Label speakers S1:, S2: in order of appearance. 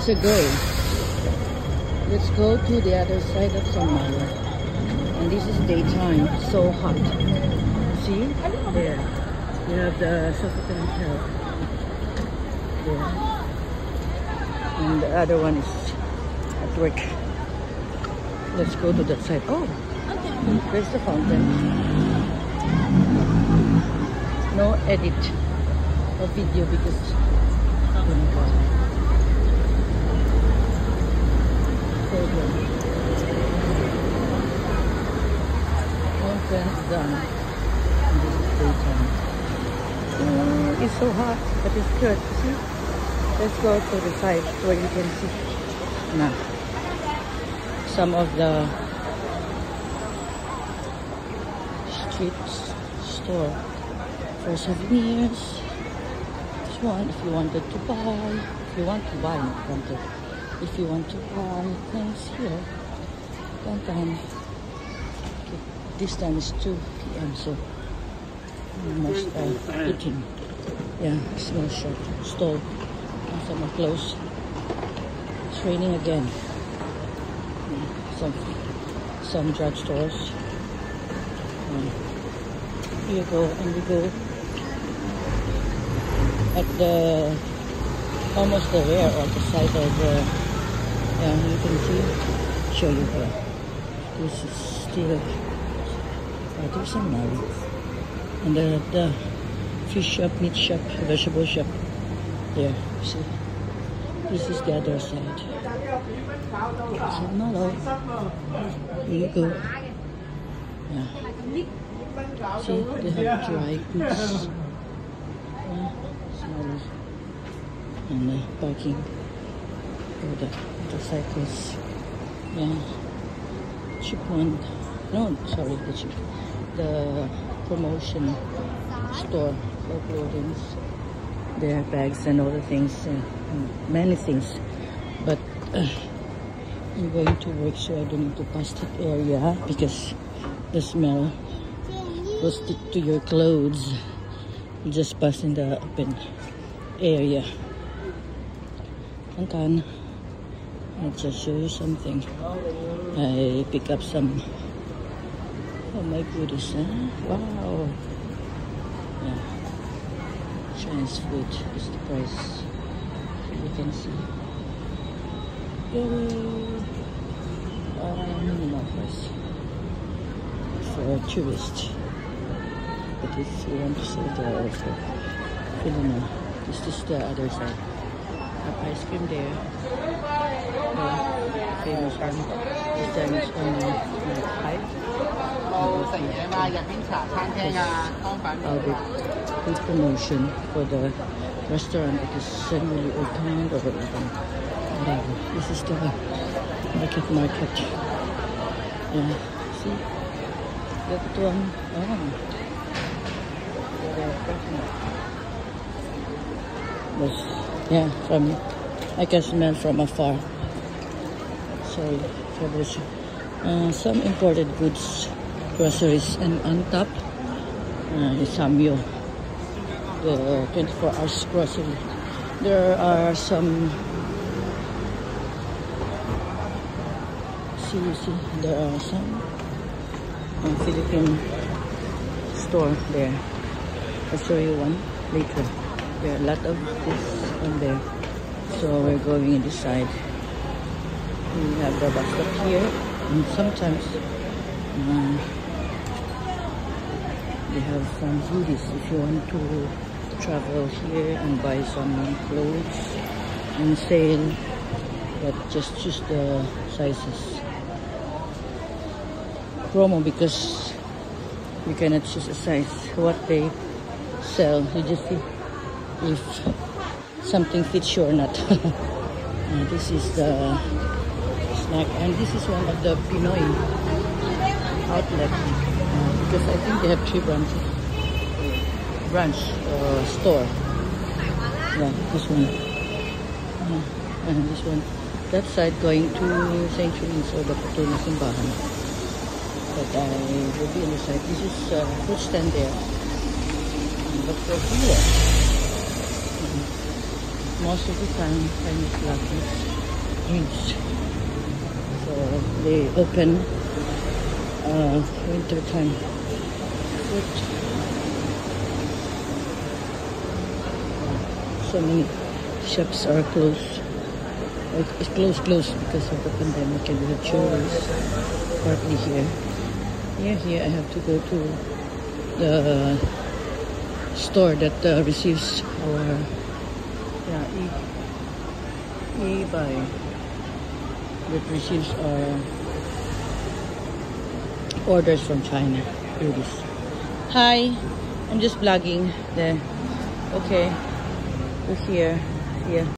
S1: a go. Let's go to the other side of Samara. And this is daytime, so hot. See? There. You have the Sofitel Hotel. There. And the other one is at work. Let's go to that side. Oh! There's the fountain. No edit of video because so good. Fountain's done. And this is daytime. It's so hot, but it's good. See? Let's go to the side where you can see now some of the streets store for souvenirs. This one, if you wanted to buy, if you want to buy, not wanted. If you want to buy things here, okay. This time is 2 p.m. so almost eating. Yeah, small shop, stall, and some are closed. It's raining again. Some drugstores. Here you go, and we go at the almost the rear of the side of the. You can see. Show you here. This is still. There's some now. And the fish shop, meat shop, vegetable shop. There, see. This is the other side. So mellow. Here you go. Yeah. See, they have dry goods. Small. And parking for the motorcycles. Yeah. Cheap one. No, sorry, the cheap. The promotion store for clothing. There are bags and other things, many things. But I'm going to work, so I don't need to pass that area because the smell will stick to your clothes. You just pass in the open area. And I'll just show you something. I pick up some. Oh my goodness, huh? Wow. Yeah. Chinese food is the price. You can see. Minimal price for tourists. But if you want to sell there also, I don't know. This is the other side. Have ice cream there. The famous one. This time is only like 5. Good promotion for the restaurant. It is generally open or whatever. This is the market. Yeah, see? That one. Yeah, from I can smell from afar. Sorry for this. Some imported goods, groceries, and on top the Samyo, the 24 hours grocery. There are some. See, there are some Philippine store there. I'll show you one later. There are a lot of this on there. So we're going in this side. We have the bus stop here, and sometimes they have some goodies if you want to travel here and buy some clothes on sale, but just choose the sizes. Promo because you cannot choose a size. What they sell, you just see if something fits you or not. This is the snack, and this is one of the Pinoy outlet because I think they have 3 branch store. Yeah, this one. And this one. That side going to St. Julian's or the Paterno Simbahan. But I will be on the side. This is food stand there. But for here, most of the time, Chinese lagis. drinks. So they open winter time. So many shops are closed. It's closed because of the pandemic, and the tourists partly here. Here I have to go to the store that receives our e-buy, that receives our orders from China. Here it is. Hi, I'm just vlogging there. Okay, we're here.